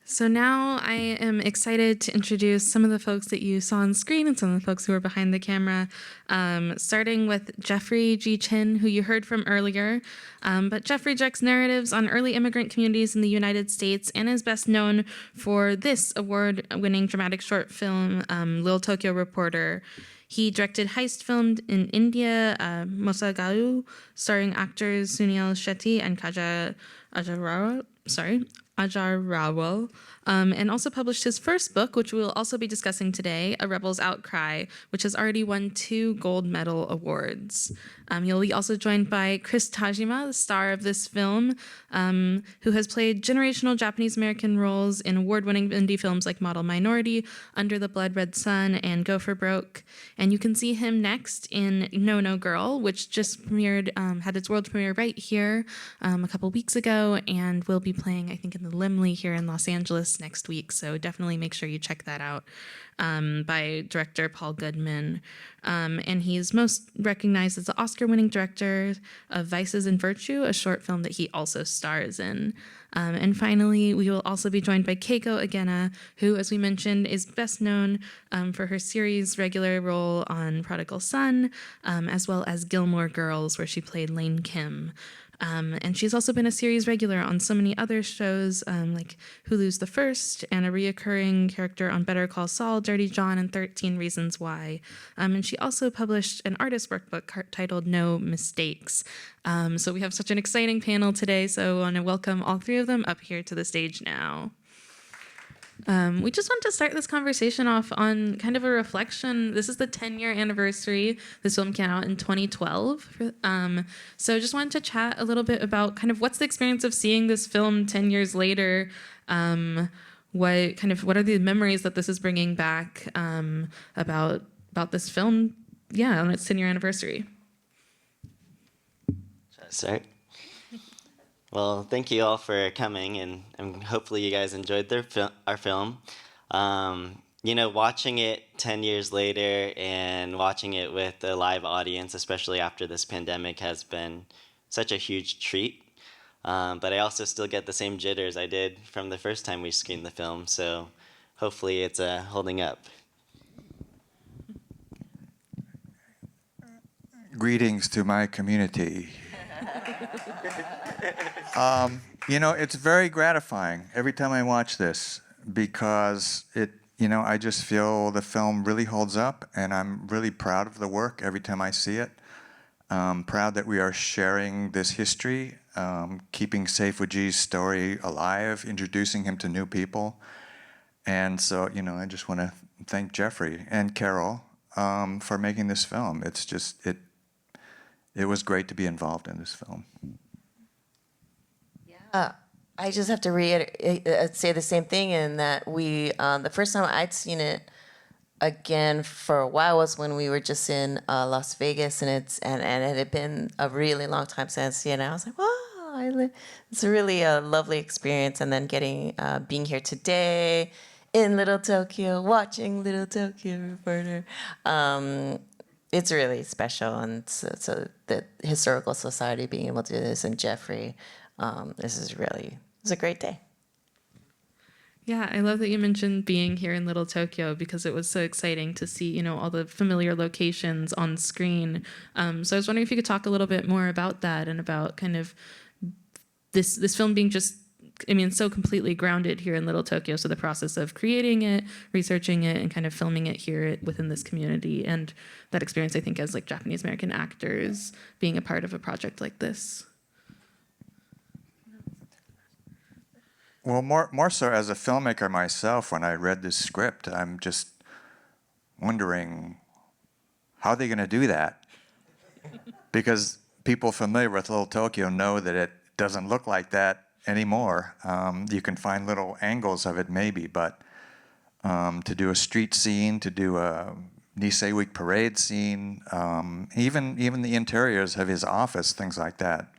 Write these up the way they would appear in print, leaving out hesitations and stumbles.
So now I am excited to introduce some of the folks that you saw on screen and some of the folks who are behind the camera, starting with Jeffrey G. Chin, who you heard from earlier. But Jeffrey directs narratives on early immigrant communities in the United States and is best known for this award-winning dramatic short film, Lil Tokyo Reporter. He directed heist filmed in India, Mosagau, starring actors Sunil Shetty and Kaja Ajarawal, and also published his first book, which we will also be discussing today, A Rebel's Outcry, which has already won 2 gold medal awards. You'll be also joined by Chris Tashima, the star of this film, who has played generational Japanese-American roles in award-winning indie films like Model Minority, Under the Blood Red Sun, and Go for Broke. And you can see him next in No No Girl, which just premiered, had its world premiere right here a couple weeks ago, and will be playing, I think, in the Limley here in Los Angeles next week. So definitely make sure you check that out, by director Paul Goodman. And he's most recognized as the Oscar-winning director of Vices and Virtue, a short film that he also stars in. And finally, we will also be joined by Keiko Agena, who, as we mentioned, is best known for her series regular role on Prodigal Son, as well as Gilmore Girls, where she played Lane Kim. And she's also been a series regular on so many other shows, like Hulu's The First, and a reoccurring character on Better Call Saul, Dirty John, and 13 Reasons Why. And she also published an artist workbook titled No Mistakes. So we have such an exciting panel today, so I want to welcome all 3 of them up here to the stage now. We just want to start this conversation off on kind of a reflection. This is the 10-year anniversary. This film came out in 2012. So just wanted to chat a little bit about kind of what's the experience of seeing this film 10 years later. What are the memories that this is bringing back about this film? Yeah, on its 10-year anniversary. Sorry. Well, thank you all for coming, and hopefully you guys enjoyed our film. Watching it 10 years later and watching it with a live audience, especially after this pandemic, has been such a huge treat. But I also still get the same jitters I did from the first time we screened the film, so hopefully it's holding up. Greetings to my community. It's very gratifying every time I watch this because I just feel the film really holds up, and I'm really proud of the work every time I see it. Proud that we are sharing this history, keeping Sei Fujii's story alive, introducing him to new people. And so, I just want to thank Jeffrey and Carol for making this film. It was great to be involved in this film. I just have to say the same thing in that the first time I'd seen it again for a while was when we were just in Las Vegas, and it had been a really long time since, I was like, wow, it's really a lovely experience. And then being here today in Little Tokyo, watching Little Tokyo Reporter, it's really special. And so the Historical Society being able to do this, and Jeffrey, it's a great day. Yeah, I love that you mentioned being here in Little Tokyo because it was so exciting to see, all the familiar locations on screen. So I was wondering if you could talk a little bit more about that and about kind of this film being so completely grounded here in Little Tokyo. So the process of creating it, researching it, and kind of filming it here within this community, and that experience, I think, as like Japanese American actors being a part of a project like this. Well, more so as a filmmaker myself, when I read this script, I'm just wondering how they're going to do that. Because people familiar with Little Tokyo know that it doesn't look like that anymore. You can find little angles of it maybe, but to do a street scene, to do a Nisei Week parade scene, even the interiors of his office, things like that.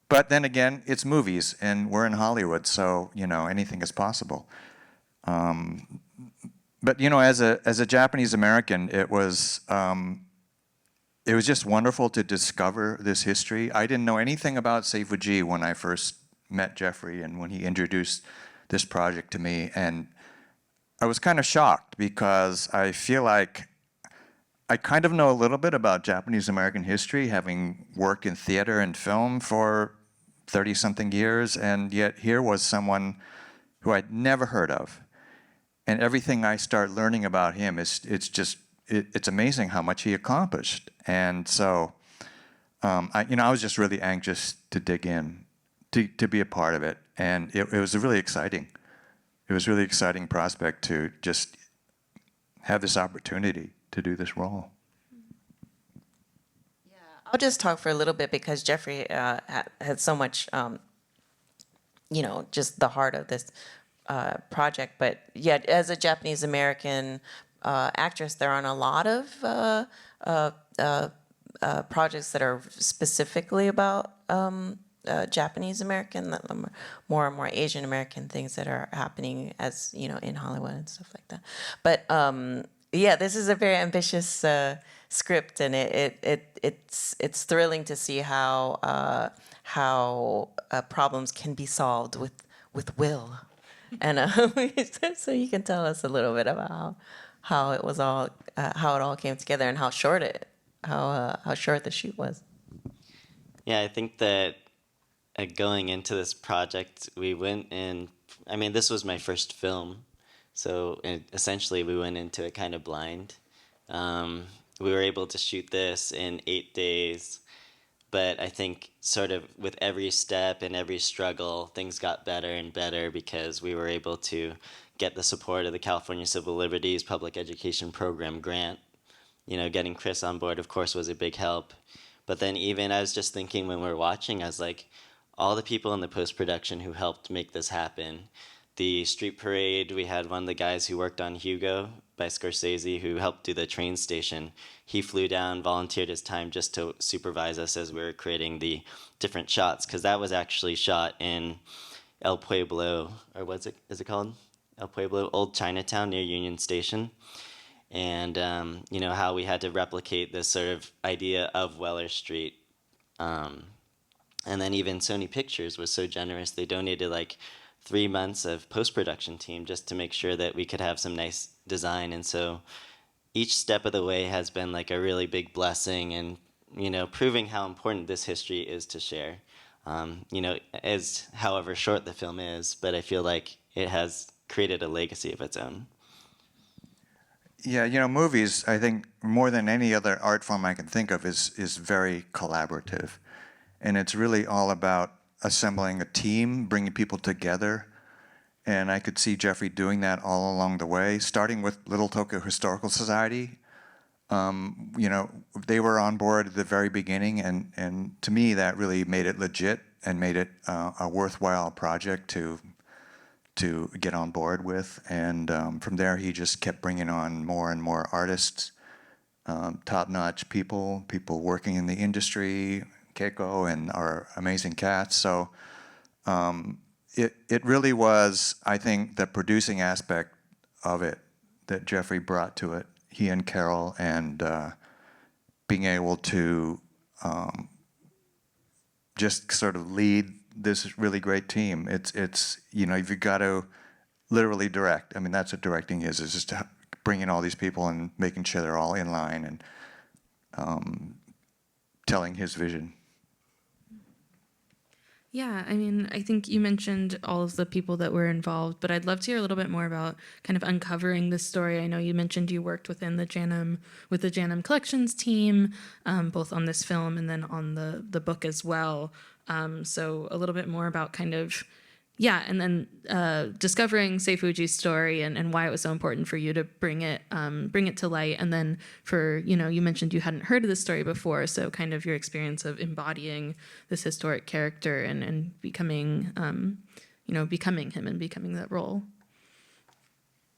But then again, it's movies, and we're in Hollywood, so anything is possible. But as a Japanese American, it was just wonderful to discover this history. I didn't know anything about Sei Fujii when I first met Jeffrey, and when he introduced this project to me, and I was kind of shocked because I feel like I kind of know a little bit about Japanese American history, having worked in theater and film for 30-something years, and yet here was someone who I'd never heard of. And everything I start learning about him it's amazing how much he accomplished. And so, I was just really anxious to dig in, to be a part of it, and it was really exciting. It was a really exciting prospect to just have this opportunity to do this role. Yeah, I'll just talk for a little bit because Jeffrey had so much, just the heart of this project. But yeah, as a Japanese American actress, there aren't a lot of projects that are specifically about Japanese American, more and more Asian American things that are happening as in Hollywood and stuff like that. But yeah, this is a very ambitious script, and it's thrilling to see how problems can be solved with will. And so you can tell us a little bit about how it was all how it all came together and how short the shoot was. Yeah, I think that going into this project, we went in. I mean, this was my first film, so essentially we went into it kind of blind. We were able to shoot this in 8 days. But I think sort of with every step and every struggle, things got better and better because we were able to get the support of the California Civil Liberties Public Education Program grant. Getting Chris on board, of course, was a big help. But then even I was just thinking when we were watching, I was like, all the people in the post-production who helped make this happen. The street parade, we had one of the guys who worked on Hugo by Scorsese who helped do the train station. He flew down, volunteered his time just to supervise us as we were creating the different shots, because that was actually shot in El Pueblo, or is it called? El Pueblo, Old Chinatown near Union Station. And, how we had to replicate this sort of idea of Weller Street. And then even Sony Pictures was so generous, they donated 3 months of post-production team just to make sure that we could have some nice design. And so each step of the way has been a really big blessing and, proving how important this history is to share. As however short the film is, but I feel like it has created a legacy of its own. Yeah, movies, I think, more than any other art form I can think of, is very collaborative. And it's really all about assembling a team, bringing people together. And I could see Jeffrey doing that all along the way, starting with Little Tokyo Historical Society. They were on board at the very beginning, and to me that really made it legit and made it a worthwhile project to get on board with. And from there he just kept bringing on more and more artists, top-notch people working in the industry, Keiko and our amazing cats. So it really was, I think, the producing aspect of it that Jeffrey brought to it, he and Carol, and being able to just sort of lead this really great team. It's you've got to literally direct. I mean, that's what directing is just bringing all these people and making sure they're all in line and telling his vision. Yeah, I mean, I think you mentioned all of the people that were involved, but I'd love to hear a little bit more about kind of uncovering this story. I know you mentioned you worked within the JANM, with the JANM collections team, both on this film and then on the book as well. So a little bit more about kind of, yeah, and then discovering Sei Fujii's story and why it was so important for you to bring it to light. And then for, you mentioned you hadn't heard of this story before, so kind of your experience of embodying this historic character and becoming, becoming him and becoming that role.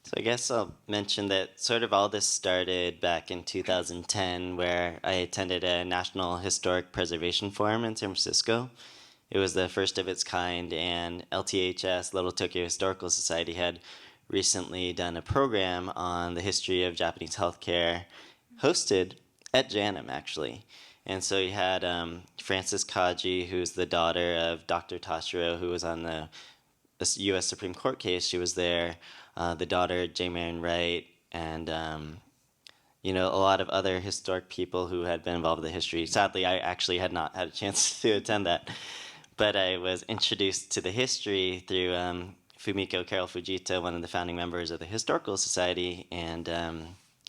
So I guess I'll mention that sort of all this started back in 2010, where I attended a National Historic Preservation Forum in San Francisco. It was the first of its kind, and LTHS, Little Tokyo Historical Society, had recently done a program on the history of Japanese healthcare, hosted at JANM, actually. And so you had Frances Kaji, who's the daughter of Dr. Tashiro, who was on the U.S. Supreme Court case. She was there, the daughter, Marion Wright, and you know, a lot of other historic people who had been involved with the history. Sadly, I actually had not had a chance to attend that, but I was introduced to the history through Fumiko Carol Fujita, one of the founding members of the Historical Society, and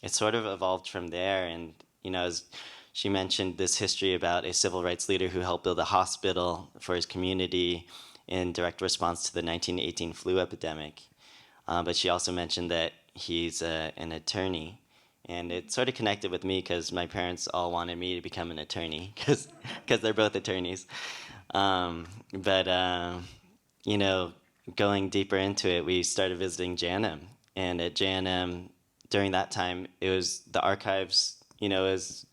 it sort of evolved from there. And you know, as she mentioned this history about a civil rights leader who helped build a hospital for his community in direct response to the 1918 flu epidemic. But she also mentioned that he's an attorney. And it sort of connected with me because my parents all wanted me to become an attorney because they're both attorneys. You know, going deeper into it, we started visiting JANM. And at JANM, during that time, it was the archives, you know, is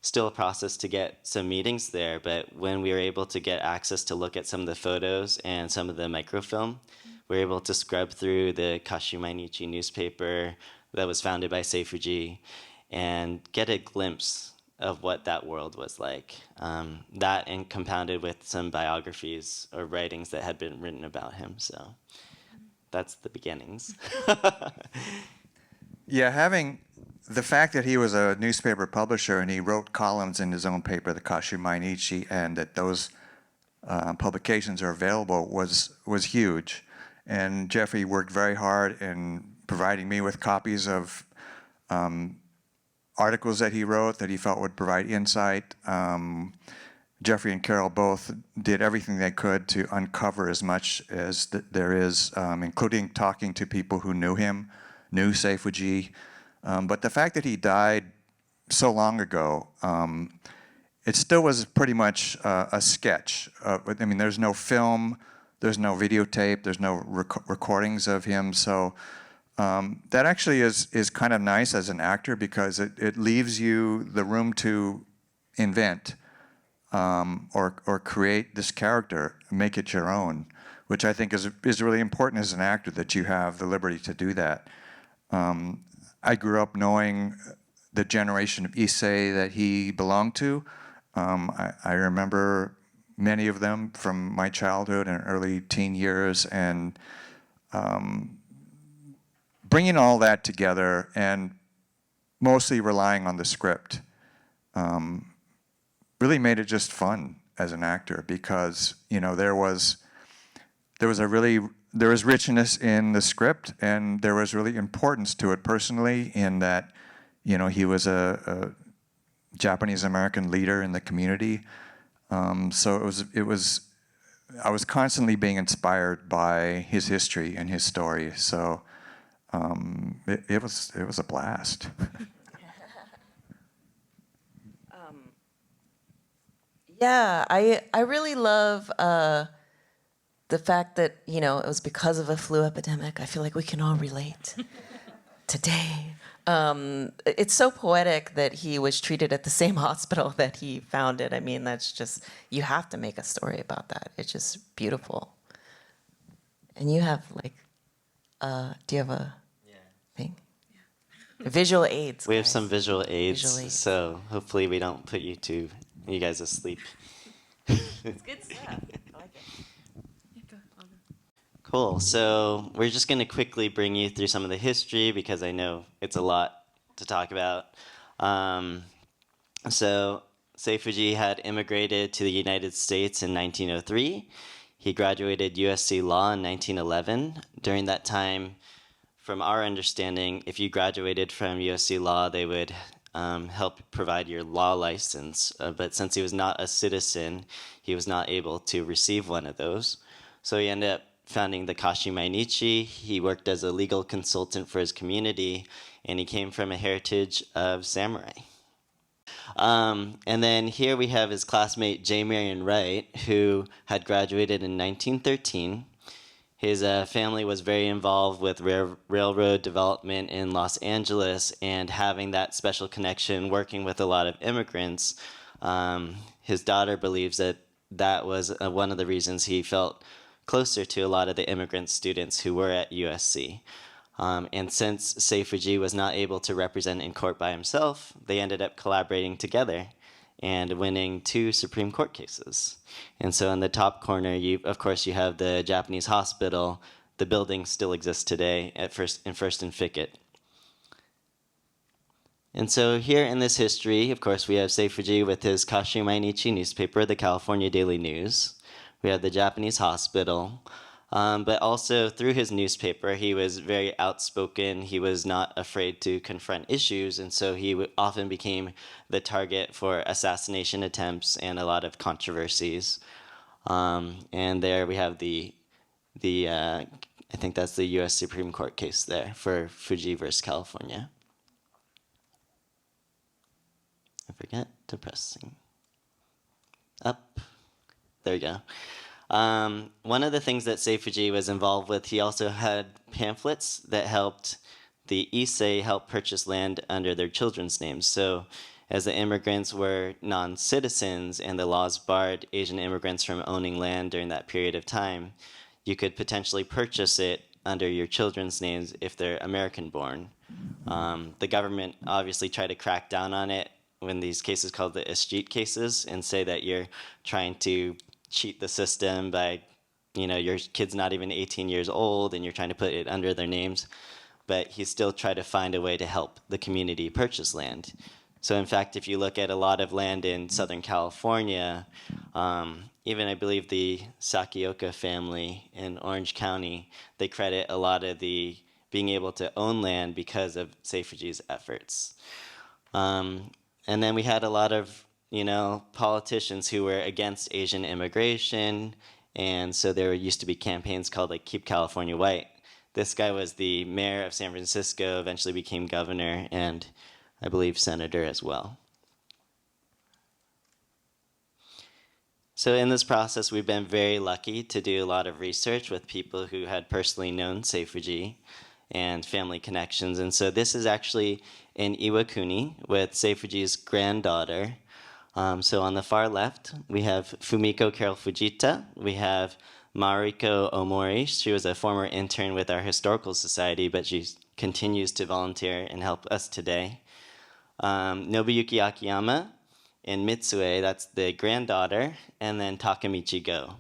still a process to get some meetings there. But when we were able to get access to look at some of the photos and some of the microfilm, we were able to scrub through the Kashu Mainichi newspaper that was founded by Sei Fujii and get a glimpse of what that world was like. That and compounded with some biographies or writings that had been written about him. So that's the beginnings. Yeah, having the fact that he was a newspaper publisher and he wrote columns in his own paper, the Kashu Mainichi, and that those publications are available was huge. And Jeffrey worked very hard in providing me with copies of articles that he wrote that he felt would provide insight. Jeffrey and Carol both did everything they could to uncover as much as there is, including talking to people who knew him, knew Sei Fujii. But the fact that he died so long ago, it still was pretty much a sketch. I mean, there's no film, there's no videotape, there's no recordings of him. So that actually is kind of nice as an actor because it leaves you the room to invent or create this character, make it your own, which I think is really important as an actor, that you have the liberty to do that. I grew up knowing the generation of Issei that he belonged to. I remember many of them from my childhood and early teen years, and bringing all that together and mostly relying on the script really made it just fun as an actor, because you know there was richness in the script, and there was really importance to it personally, in that you know he was a Japanese American leader in the community. So I was constantly being inspired by his history and his story. So it was a blast. Yeah, I really love the fact that, you know, it was because of a flu epidemic. I feel like we can all relate today. It's so poetic that he was treated at the same hospital that he founded. I mean, that's just, you have to make a story about that. It's just beautiful. And you have like, do you have a thing? Yeah. Visual aids. We have guys. some visual aids, Visual aids. so hopefully we don't put you guys asleep. It's good stuff. I like it. Cool. So we're just going to quickly bring you through some of the history because I know it's a lot to talk about. So Sei Fujii had immigrated to the United States in 1903. He graduated USC Law in 1911. During that time, from our understanding, if you graduated from USC Law, they would help provide your law license. But since he was not a citizen, he was not able to receive one of those. So he ended up founding the Kashu Mainichi. He worked as a legal consultant for his community, and he came from a heritage of samurai. And then here we have his classmate, Marion Wright, who had graduated in 1913. His family was very involved with railroad development in Los Angeles, and having that special connection working with a lot of immigrants, his daughter believes that was one of the reasons he felt closer to a lot of the immigrant students who were at USC. And since Sei Fujii was not able to represent in court by himself, they ended up collaborating together. and winning 2 Supreme Court cases. And so in the top corner, of course, you have the Japanese hospital. The building still exists today in First and Fickett. And so here in this history, of course, we have Sei Fujii with his Kashu Mainichi newspaper, the California Daily News. We have the Japanese hospital. But also through his newspaper, he was very outspoken. He was not afraid to confront issues, and so he often became the target for assassination attempts and a lot of controversies. And there we have I think that's the U.S. Supreme Court case there for Fujii versus California. I forget to press up. There we go. One of the things that Sei Fujii was involved with, he also had pamphlets that helped the Issei help purchase land under their children's names. So as the immigrants were non-citizens and the laws barred Asian immigrants from owning land during that period of time, you could potentially purchase it under your children's names if they're American-born. The government obviously tried to crack down on it when these cases called the escheat cases and say that you're trying to cheat the system by, your kid's not even 18 years old and you're trying to put it under their names. But he still tried to find a way to help the community purchase land. So in fact, if you look at a lot of land in Southern California, even I believe the Sakioka family in Orange County, they credit a lot of the being able to own land because of Sei Fujii's efforts. And then we had a lot of, politicians who were against Asian immigration. And so there used to be campaigns called like Keep California White. This guy was the mayor of San Francisco, eventually became governor, and I believe senator as well. So in this process, we've been very lucky to do a lot of research with people who had personally known Sei Fujii and family connections. And so this is actually in Iwakuni with Sei Fujii's granddaughter. So on the far left, we have Fumiko Carol Fujita. We have Mariko Omori. She was a former intern with our Historical Society, but she continues to volunteer and help us today. Nobuyuki Akiyama and Mitsue, that's the granddaughter, and then Takamichi Go.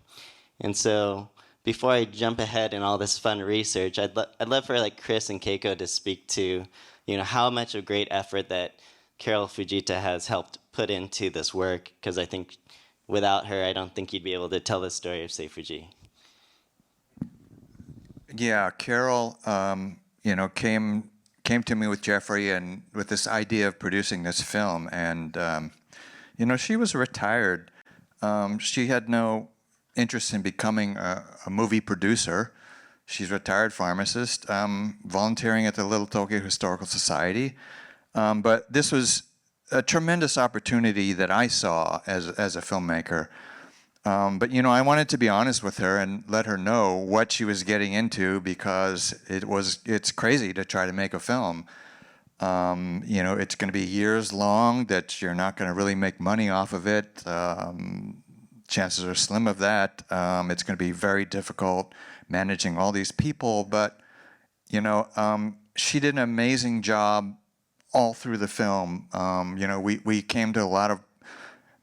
And so before I jump ahead in all this fun research, I'd love for like Chris and Keiko to speak to, how much of great effort that Carol Fujita has helped put into this work, because I think without her, I don't think you'd be able to tell the story of Sei Fujii. Yeah, Carol, came to me with Jeffrey and with this idea of producing this film, and she was retired. She had no interest in becoming a movie producer. She's a retired pharmacist, volunteering at the Lil Tokyo Historical Society. But this was a tremendous opportunity that I saw as a filmmaker. But I wanted to be honest with her and let her know what she was getting into, because it's crazy to try to make a film. It's going to be years long, that you're not going to really make money off of it. Chances are slim of that. It's going to be very difficult managing all these people, but she did an amazing job all through the film. We came to a lot of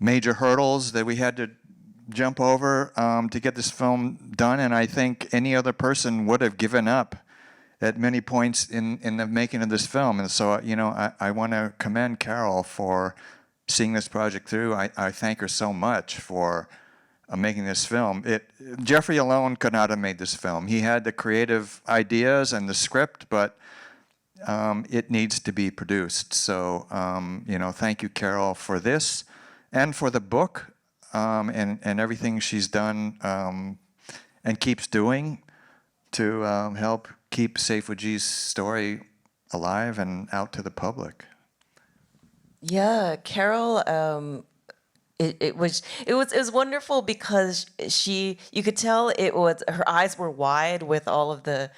major hurdles that we had to jump over to get this film done, and I think any other person would have given up at many points in the making of this film. And so, I want to commend Carol for seeing this project through. I thank her so much for making this film. Jeffrey alone could not have made this film. He had the creative ideas and the script, but it needs to be produced. So, thank you, Carol, for this and for the book and everything she's done and keeps doing to help keep Sei Fujii's story alive and out to the public. Yeah, Carol. It was wonderful because you could tell her eyes were wide with all of the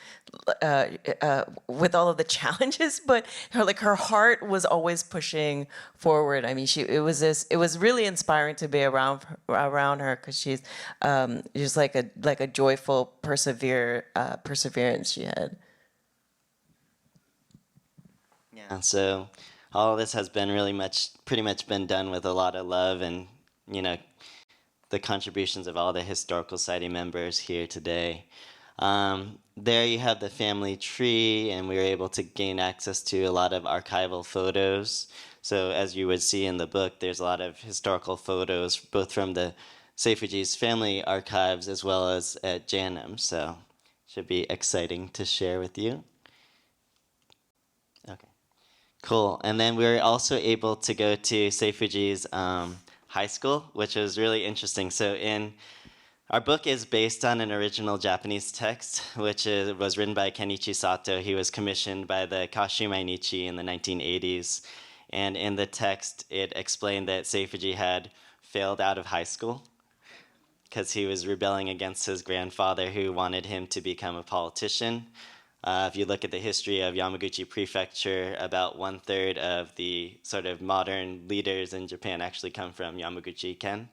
challenges, but her heart was always pushing forward. I mean, it was really inspiring to be around her, because she's just like a joyful perseverance she had. Yeah. So all of this has been pretty much been done with a lot of love and, the contributions of all the Historical Society members here today. There you have the family tree, and we were able to gain access to a lot of archival photos. So as you would see in the book, there's a lot of historical photos, both from the Sei Fujii's family archives as well as at JANM. So should be exciting to share with you. Okay, cool. And then we were also able to go to Sei Fujii's high school, which was really interesting. So our book is based on an original Japanese text, which was written by Kenichi Sato. He was commissioned by the Kashu Mainichi in the 1980s. And in the text, it explained that Sei Fujii had failed out of high school because he was rebelling against his grandfather, who wanted him to become a politician. If you look at the history of Yamaguchi Prefecture, about 1/3 of the sort of modern leaders in Japan actually come from Yamaguchi-ken.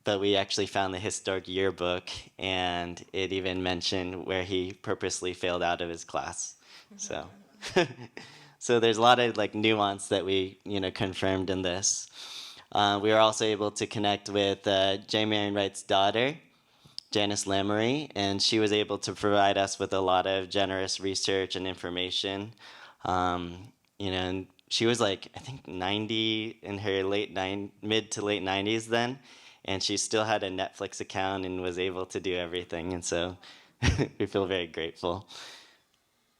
But we actually found the historic yearbook, and it even mentioned where he purposely failed out of his class. So, so there's a lot of nuance that we confirmed in this. We were also able to connect with Marion Wright's daughter, Janice Lynch, and she was able to provide us with a lot of generous research and information. And she was I think 90 in her mid to late 90s then. And she still had a Netflix account and was able to do everything. And so we feel very grateful.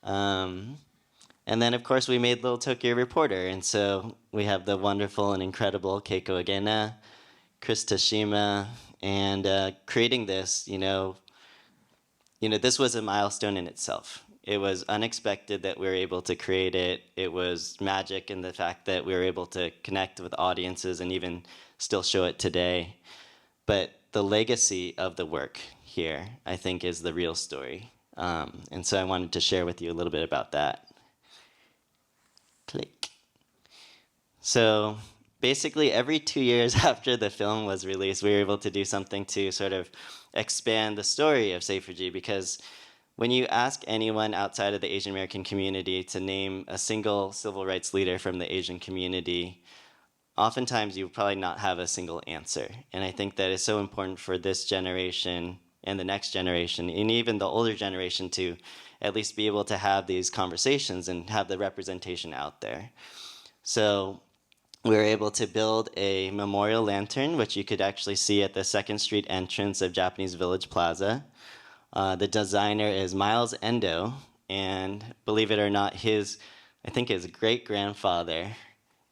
And then, of course, we made Lil Tokyo Reporter. And so we have the wonderful and incredible Keiko Agena, Tashima, and creating this, this was a milestone in itself. It was unexpected that we were able to create it. It was magic in the fact that we were able to connect with audiences and even still show it today. But the legacy of the work here, I think, is the real story. And so I wanted to share with you a little bit about that. Click. So basically, every 2 years after the film was released, we were able to do something to sort of expand the story of Sei Fujii, because when you ask anyone outside of the Asian American community to name a single civil rights leader from the Asian community, oftentimes you probably not have a single answer. And I think that is so important for this generation and the next generation, and even the older generation, to at least be able to have these conversations and have the representation out there. So we were able to build a memorial lantern, which you could actually see at the 2nd Street entrance of Japanese Village Plaza. The designer is Miles Endo, and believe it or not, his great-grandfather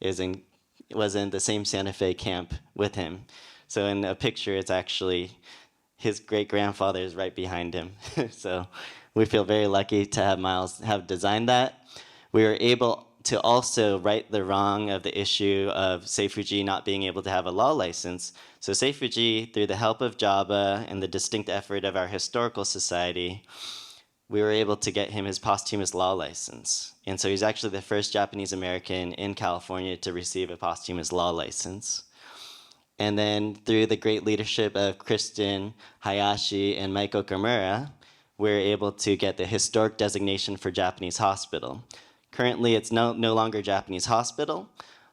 was in the same Santa Fe camp with him. So in a picture, it's actually his great-grandfather is right behind him. So we feel very lucky to have Miles have designed that. We were able to also right the wrong of the issue of Sei Fujii not being able to have a law license. So Sei Fujii, through the help of JABA and the distinct effort of our historical society, we were able to get him his posthumous law license. And so he's actually the first Japanese American in California to receive a posthumous law license. And then through the great leadership of Kristen Hayashi and Mike Okamura, we were able to get the historic designation for Japanese hospital. Currently, it's no longer Japanese hospital.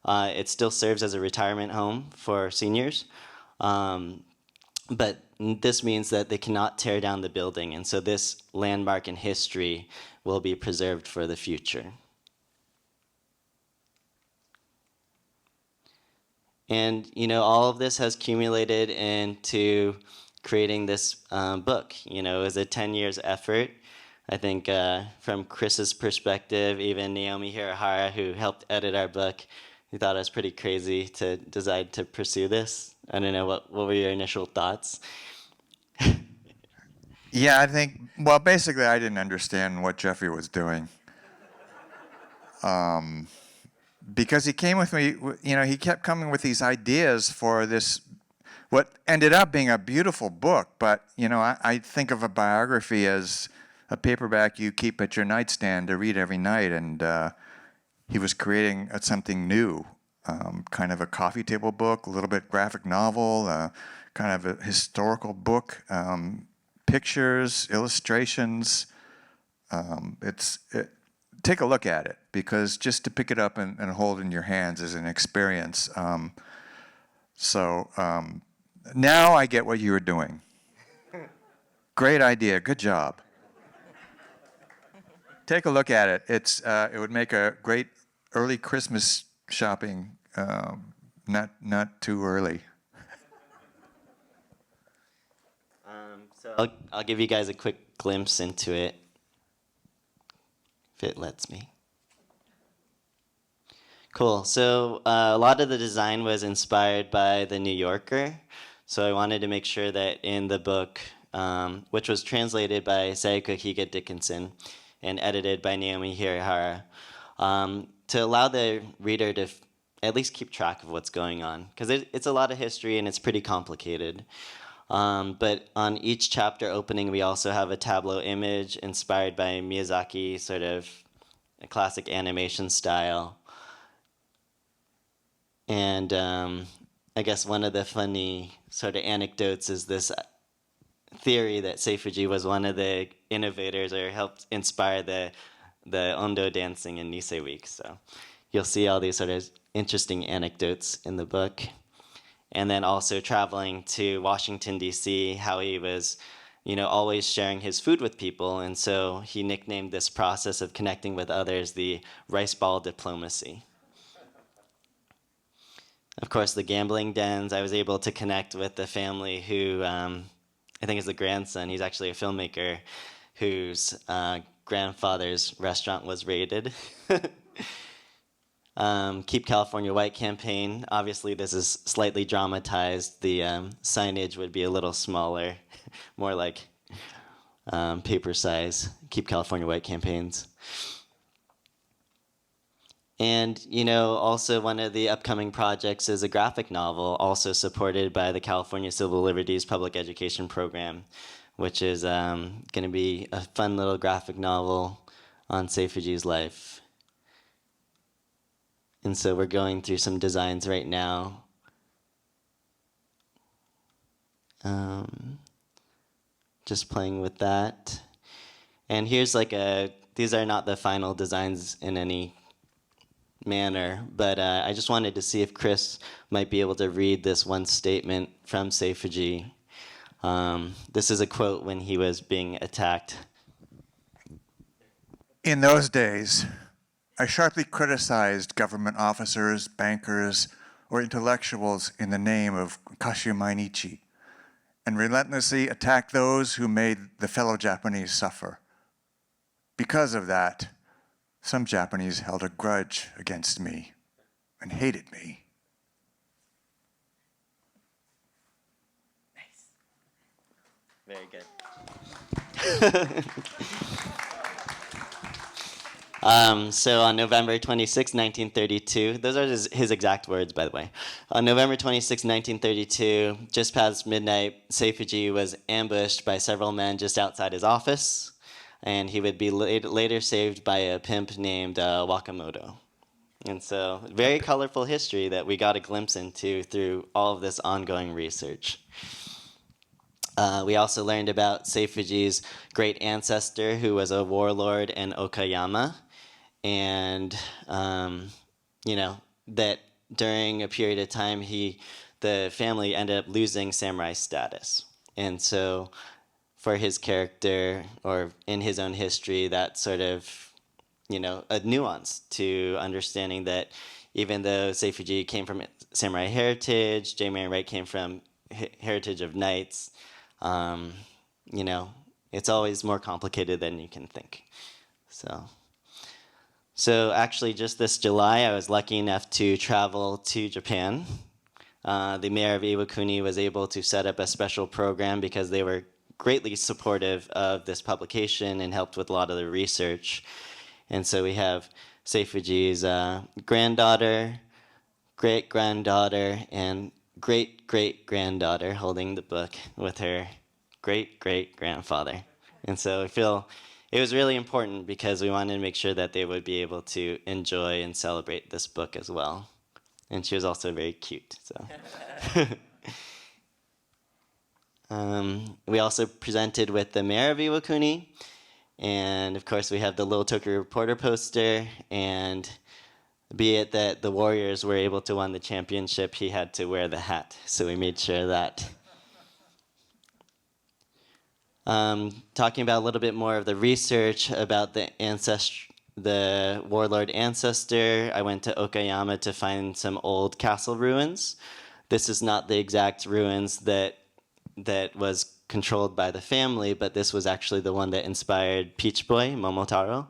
It still serves as a retirement home for seniors. But this means that they cannot tear down the building, and so this landmark in history will be preserved for the future. And all of this has accumulated into creating this book. It was a 10 years effort. I think from Chris's perspective, even Naomi Hirahara, who helped edit our book, he thought it was pretty crazy to decide to pursue this. I don't know, what were your initial thoughts? Yeah, I think, well, basically, I didn't understand what Jeffrey was doing. Because he came with me, he kept coming with these ideas for this, what ended up being a beautiful book. But, I think of a biography as a paperback you keep at your nightstand to read every night. And he was creating something new, kind of a coffee table book, a little bit graphic novel, kind of a historical book, pictures, illustrations. To take a look at it, because just to pick it up and hold in your hands is an experience. Now I get what you were doing. Great idea, good job. Take a look at it. It would make a great early Christmas shopping, not too early. So I'll give you guys a quick glimpse into it, if it lets me. Cool. So a lot of the design was inspired by The New Yorker. So I wanted to make sure that in the book, which was translated by Sayoko Higa Dickinson and edited by Naomi Hirihara, to allow the reader to at least keep track of what's going on, because it's a lot of history and it's pretty complicated. But on each chapter opening, we also have a tableau image inspired by Miyazaki, sort of a classic animation style. And I guess one of the funny sort of anecdotes is this theory that Sei Fujii was one of the innovators or helped inspire the Ondo dancing in Nisei Week. So you'll see all these sort of interesting anecdotes in the book. And then also traveling to Washington, D.C., how he was, always sharing his food with people. And so he nicknamed this process of connecting with others the rice ball diplomacy. Of course, the gambling dens, I was able to connect with the family who, I think is the grandson, he's actually a filmmaker, whose grandfather's restaurant was raided. Keep California White campaign. Obviously, this is slightly dramatized. The signage would be a little smaller, more like paper size. Keep California White campaigns. And, also one of the upcoming projects is a graphic novel, also supported by the California Civil Liberties Public Education Program, which is going to be a fun little graphic novel on Sei Fujii's life. And so we're going through some designs right now. Just playing with that. And here's these are not the final designs in any manner, but I just wanted to see if Chris might be able to read this one statement from Sei Fujii. This is a quote when he was being attacked. In those days, I sharply criticized government officers, bankers, or intellectuals in the name of Kashu Mainichi, and relentlessly attacked those who made the fellow Japanese suffer. Because of that, some Japanese held a grudge against me and hated me. Nice. Very good. So on November 26, 1932, those are his exact words, by the way. On November 26, 1932, just past midnight, Sei Fujii was ambushed by several men just outside his office, and he would be later saved by a pimp named Wakamoto. And so, very colorful history that we got a glimpse into through all of this ongoing research. We also learned about Sei Fujii's great ancestor, who was a warlord in Okayama, and that during a period of time, the family ended up losing samurai status, and so for his character, or in his own history, that sort of, a nuance to understanding that even though Sei Fujii came from samurai heritage, Marion Wright came from heritage of knights, it's always more complicated than you can think. So actually, just this July, I was lucky enough to travel to Japan. The mayor of Iwakuni was able to set up a special program because they were greatly supportive of this publication and helped with a lot of the research. And so we have Sei Fujii's granddaughter, great-granddaughter, and great-great-granddaughter holding the book with her great-great-grandfather. And so I feel it was really important because we wanted to make sure that they would be able to enjoy and celebrate this book as well. And she was also very cute. So. We also presented with the mayor of Iwakuni, And of course, we have the Lil Tokyo Reporter poster, and be it that the Warriors were able to win the championship, he had to wear the hat, so we made sure of that. Talking about a little bit more of the research about the warlord ancestor, I went to Okayama to find some old castle ruins. This is not the exact ruins that was controlled by the family, but this was actually the one that inspired Peach Boy, Momotaro.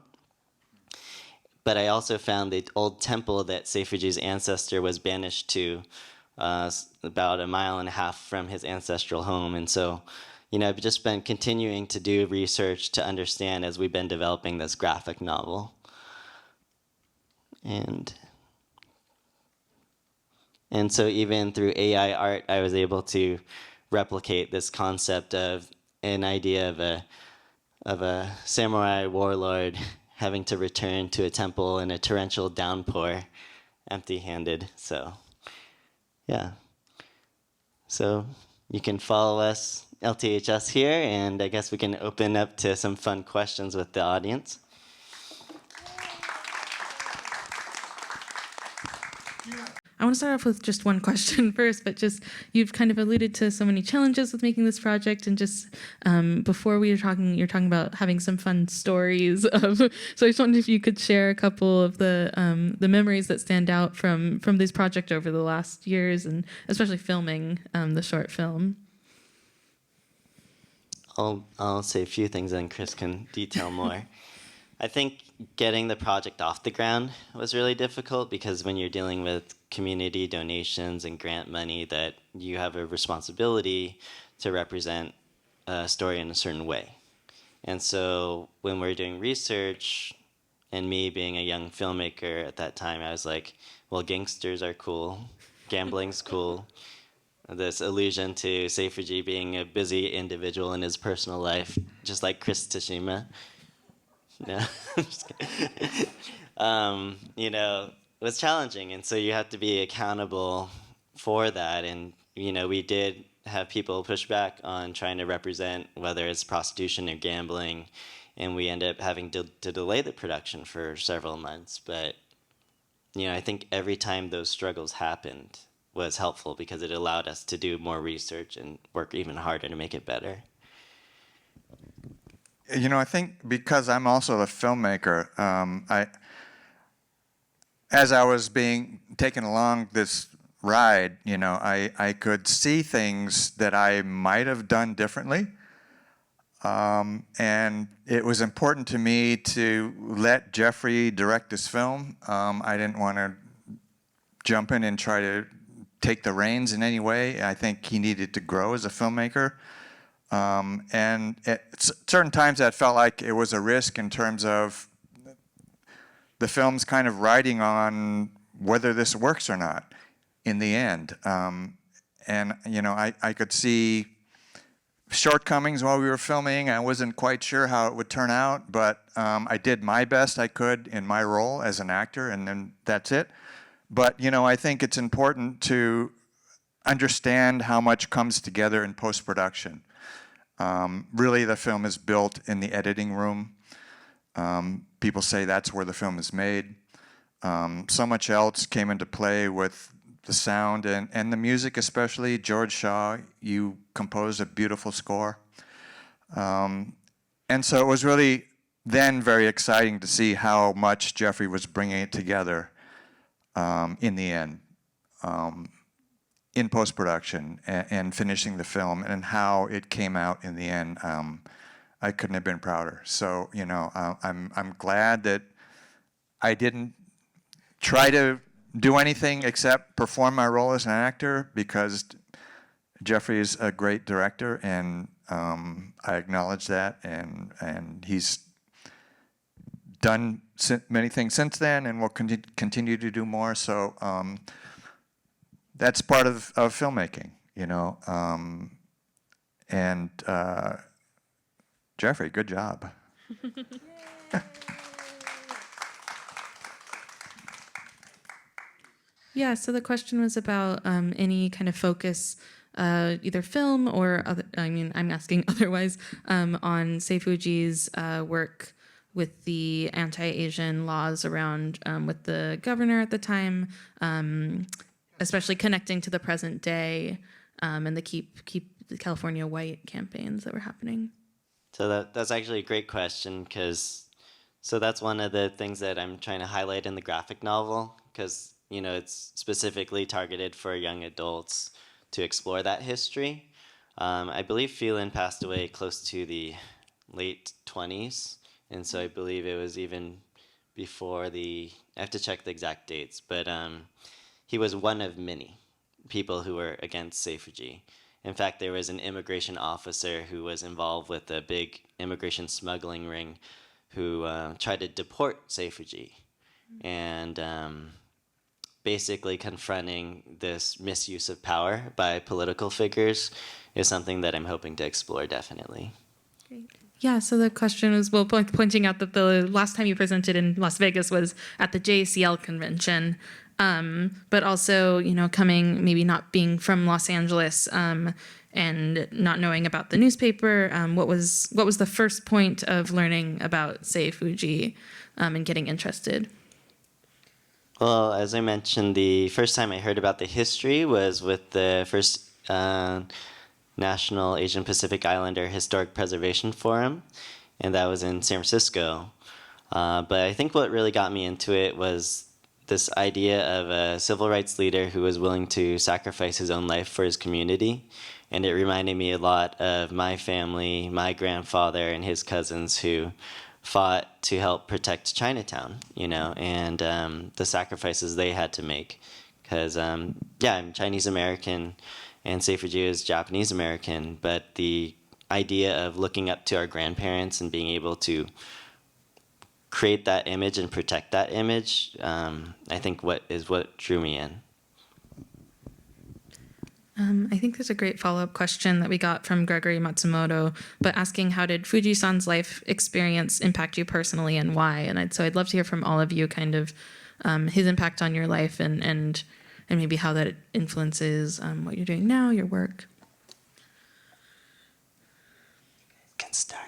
But I also found the old temple that Sei Fujii's ancestor was banished to about 1.5 miles from his ancestral home. And so, I've just been continuing to do research to understand as we've been developing this graphic novel. And so even through AI art, I was able to replicate this concept of an idea of a samurai warlord having to return to a temple in a torrential downpour, empty-handed. So, yeah. So you can follow us, LTHS here, and I guess we can open up to some fun questions with the audience. I want to start off with just one question first, but just you've kind of alluded to so many challenges with making this project, and just before we were talking, you're talking about having some fun stories of. So I just wondered if you could share a couple of the memories that stand out from this project over the last years, and especially filming the short film. I'll say a few things, and Chris can detail more. I think getting the project off the ground was really difficult because when you're dealing with community donations and grant money, that you have a responsibility to represent a story in a certain way. And so when we're doing research, and me being a young filmmaker at that time, I was like, well, gangsters are cool, gambling's cool. This allusion to Sei Fujii being a busy individual in his personal life, just like Chris Tashima. No, I'm just kidding. It was challenging, and so you have to be accountable for that. And we did have people push back on trying to represent whether it's prostitution or gambling, and we ended up having to delay the production for several months. But I think every time those struggles happened was helpful because it allowed us to do more research and work even harder to make it better. I think because I'm also a filmmaker, as I was being taken along this ride, I could see things that I might have done differently. And it was important to me to let Jeffrey direct this film. I didn't want to jump in and try to take the reins in any way. I think he needed to grow as a filmmaker. And at certain times that felt like it was a risk in terms of the film's kind of riding on whether this works or not in the end. And I could see shortcomings while we were filming. I wasn't quite sure how it would turn out, but I did my best I could in my role as an actor, and then that's it. But I think it's important to understand how much comes together in post-production. Really, the film is built in the editing room. People say that's where the film is made. So much else came into play with the sound and the music, especially. George Shaw, you composed a beautiful score. And so it was really then very exciting to see how much Jeffrey was bringing it together in the end. In post-production and finishing the film, and how it came out in the end, I couldn't have been prouder. So I'm glad that I didn't try to do anything except perform my role as an actor, because Jeffrey is a great director, and I acknowledge that, and he's done many things since then, and will continue to do more. So. That's part of filmmaking, and Jeffrey, good job. Yeah, so the question was about any kind of focus either film or other, I mean, I'm asking otherwise, on Sei Fujii's work with the anti-Asian laws around with the governor at the time, especially connecting to the present day, and the keep the California white campaigns that were happening. So that's actually a great question, because that's one of the things that I'm trying to highlight in the graphic novel, because it's specifically targeted for young adults to explore that history. I believe Phelan passed away close to the late 20s, and so I believe it was even before I have to check the exact dates, but he was one of many people who were against Sei Fujii. In fact, there was an immigration officer who was involved with a big immigration smuggling ring who tried to deport Sei Fujii. And basically confronting this misuse of power by political figures is something that I'm hoping to explore, definitely. Great. Yeah, so the question was, well, pointing out that the last time you presented in Las Vegas was at the JCL convention, but also, coming, maybe not being from Los Angeles, and not knowing about the newspaper, what was the first point of learning about Sei Fujii, and getting interested? Well, as I mentioned, the first time I heard about the history was with the first National Asian Pacific Islander Historic Preservation Forum, and that was in San Francisco. But I think what really got me into it was this idea of a civil rights leader who was willing to sacrifice his own life for his community. And it reminded me a lot of my family, my grandfather and his cousins who fought to help protect Chinatown, and the sacrifices they had to make. Because, I'm Chinese American, and Sei Fujii is Japanese American, but the idea of looking up to our grandparents and being able to create that image and protect that image, I think what drew me in. I think there's a great follow-up question that we got from Gregory Matsumoto, but asking, how did Fuji-san's life experience impact you personally and why? And so I'd love to hear from all of you kind of his impact on your life and maybe how that influences what you're doing now, your work. Can start.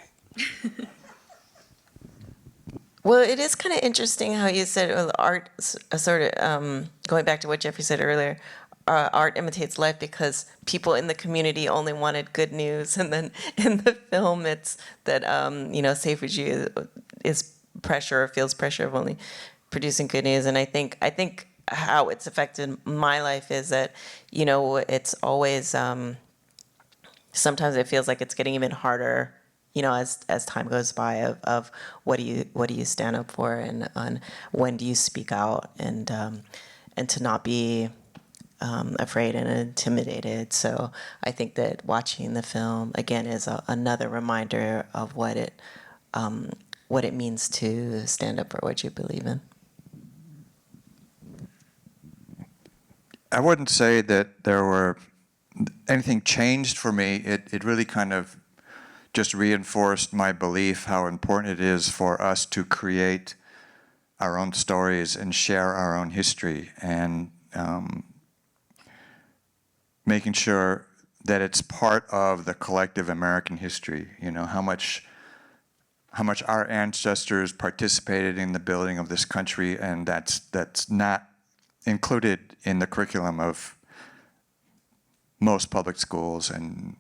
Well, it is kind of interesting how you said art, sort of going back to what Jeffrey said earlier, art imitates life, because people in the community only wanted good news, and then in the film it's that Sei Fujii is pressure or feels pressure of only producing good news. And I think how it's affected my life is that it's always sometimes it feels like it's getting even harder as time goes by of what do you stand up for, and when do you speak out, and to not be afraid and intimidated. So I think that watching the film again is another reminder of what it means to stand up for what you believe in. I wouldn't say that anything changed for me. It really kind of just reinforced my belief how important it is for us to create our own stories and share our own history, and making sure that it's part of the collective American history. How much our ancestors participated in the building of this country, and that's not included in the curriculum of most public schools, and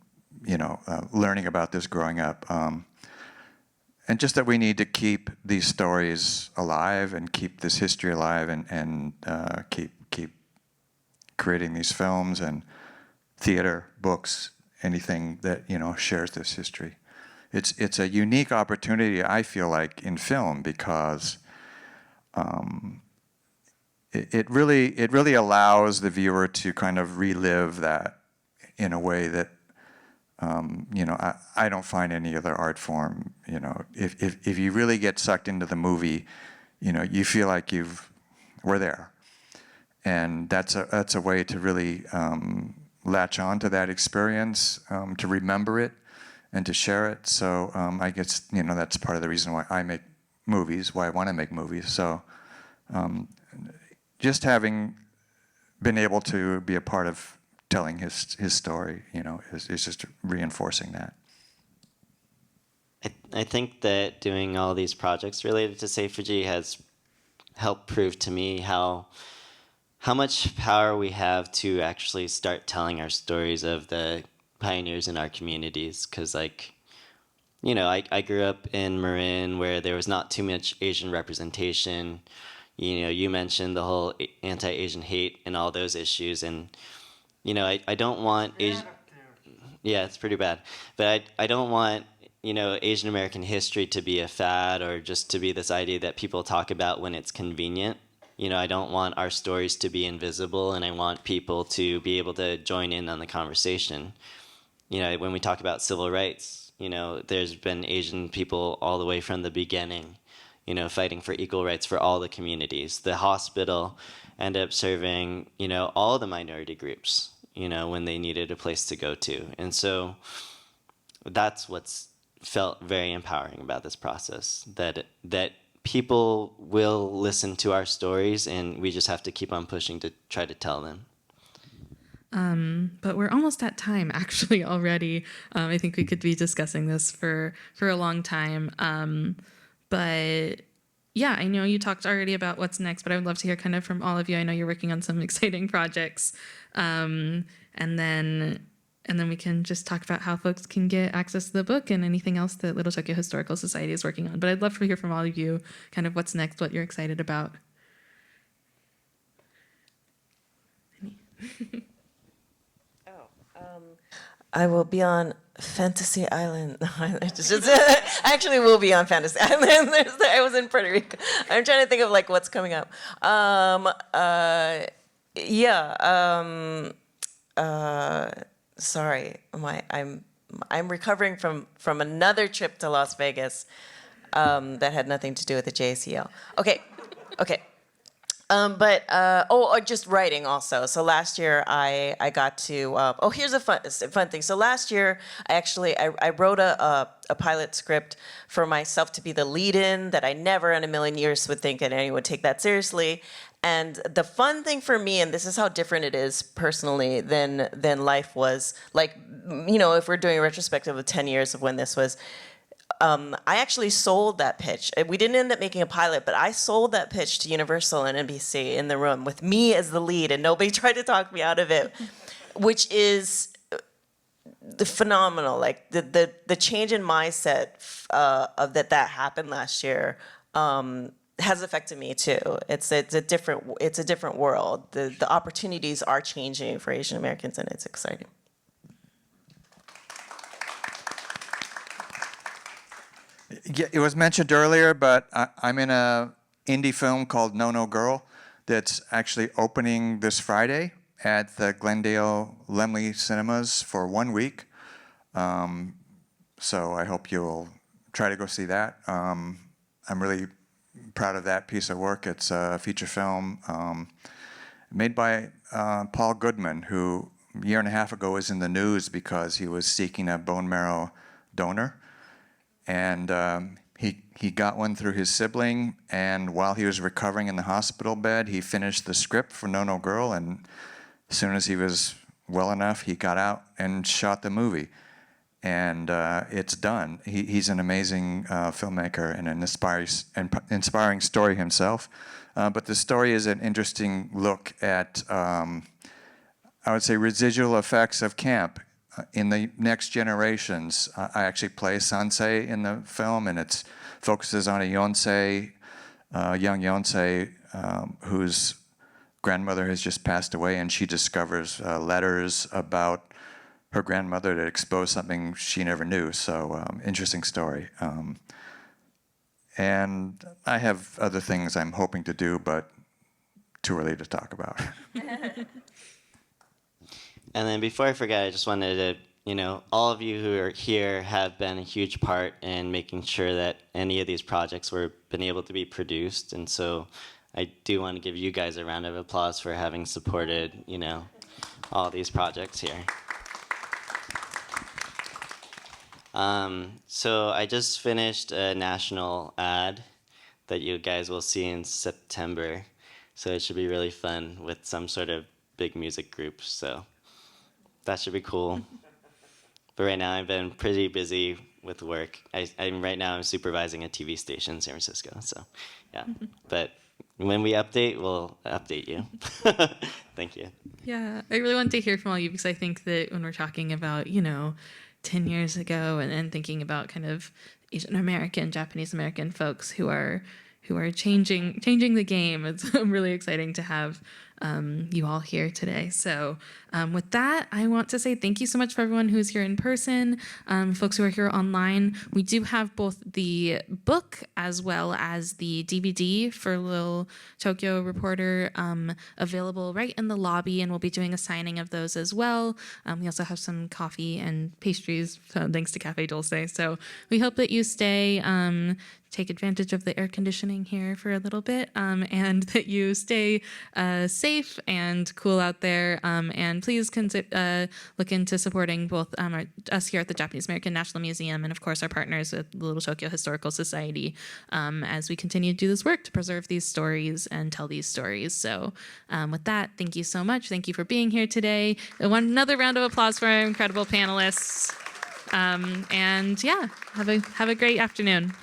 learning about this growing up, and just that we need to keep these stories alive and keep this history alive, and keep creating these films and theater, books, anything that shares this history. It's a unique opportunity, I feel like, in film, because it really allows the viewer to kind of relive that in a way that I don't find any other art form. If you really get sucked into the movie, you feel like we're there, and that's a way to really latch on to that experience, to remember it, and to share it. So I guess that's part of the reason why I make movies, why I want to make movies. So just having been able to be a part of telling his story, is just reinforcing that. I think that doing all these projects related to Sei Fujii has helped prove to me how much power we have to actually start telling our stories of the pioneers in our communities. Because, like, I grew up in Marin where there was not too much Asian representation. You mentioned the whole anti-Asian hate and all those issues, and I don't want Asian. Yeah, it's pretty bad, but I don't want Asian American history to be a fad or just to be this idea that people talk about when it's convenient. I don't want our stories to be invisible, and I want people to be able to join in on the conversation. When we talk about civil rights, there's been Asian people all the way from the beginning, fighting for equal rights for all the communities. The hospital ended up serving, all the minority groups, when they needed a place to go to. And so that's what's felt very empowering about this process, that people will listen to our stories, and we just have to keep on pushing to try to tell them. But we're almost at time, actually, already. I think we could be discussing this for a long time. But yeah, I know you talked already about what's next, but I would love to hear kind of from all of you. I know you're working on some exciting projects. And then we can just talk about how folks can get access to the book and anything else that Little Tokyo Historical Society is working on. But I'd love to hear from all of you kind of what's next, what you're excited about. I will be on Fantasy Island. I actually will be on Fantasy Island. I was in Puerto Rico. I'm trying to think of like what's coming up. Sorry, I'm recovering from another trip to Las Vegas that had nothing to do with the JACL. Okay. Just writing also. So last year I got to, here's a fun thing. So last year I wrote a pilot script for myself to be the lead-in that I never in a million years would think that anyone would take that seriously. And the fun thing for me, and this is how different it is personally than life was, like, if we're doing a retrospective of 10 years of when this was, I actually sold that pitch. We didn't end up making a pilot, but I sold that pitch to Universal and NBC in the room with me as the lead, and nobody tried to talk me out of it, which is phenomenal. Like the change in mindset of that happened last year has affected me too. It's a different world. The opportunities are changing for Asian Americans, and it's exciting. Yeah, it was mentioned earlier, but I'm in a indie film called No No Girl that's actually opening this Friday at the Glendale Lemley Cinemas for 1 week. So I hope you'll try to go see that. I'm really proud of that piece of work. It's a feature film made by Paul Goodman, who a year and a half ago was in the news because he was seeking a bone marrow donor. And he got one through his sibling, and while he was recovering in the hospital bed, he finished the script for No No Girl, and as soon as he was well enough, he got out and shot the movie. And it's done. He's an amazing filmmaker and an inspiring story himself. But the story is an interesting look at, I would say, residual effects of camp in the next generations. I actually play Sansei in the film, and it focuses on a yonsei, young yonsei, whose grandmother has just passed away, and she discovers letters about her grandmother that expose something she never knew. So interesting story. And I have other things I'm hoping to do, but too early to talk about. And then before I forget, I just wanted to, all of you who are here have been a huge part in making sure that any of these projects were been able to be produced. And so I do want to give you guys a round of applause for having supported, all these projects here. So I just finished a national ad that you guys will see in September. So it should be really fun with some sort of big music group. So that should be cool. But right now I've been pretty busy with work. Right now I'm supervising a TV station in San Francisco. So yeah, but when we update, we'll update you. Thank you. Yeah, I really want to hear from all you because I think that when we're talking about, 10 years ago and thinking about kind of Asian American, Japanese American folks who are changing the game, it's really exciting to have you all here today. So with that, I want to say thank you so much for everyone who's here in person, folks who are here online. We do have both the book as well as the DVD for Lil Tokyo Reporter available right in the lobby, and we'll be doing a signing of those as well. We also have some coffee and pastries, thanks to Cafe Dulce. So we hope that you stay, take advantage of the air conditioning here for a little bit, and that you stay safe and cool out there. And please look into supporting both us here at the Japanese American National Museum and, of course, our partners at the Little Tokyo Historical Society as we continue to do this work to preserve these stories and tell these stories. So with that, thank you so much. Thank you for being here today. Another round of applause for our incredible panelists. And yeah, have a great afternoon.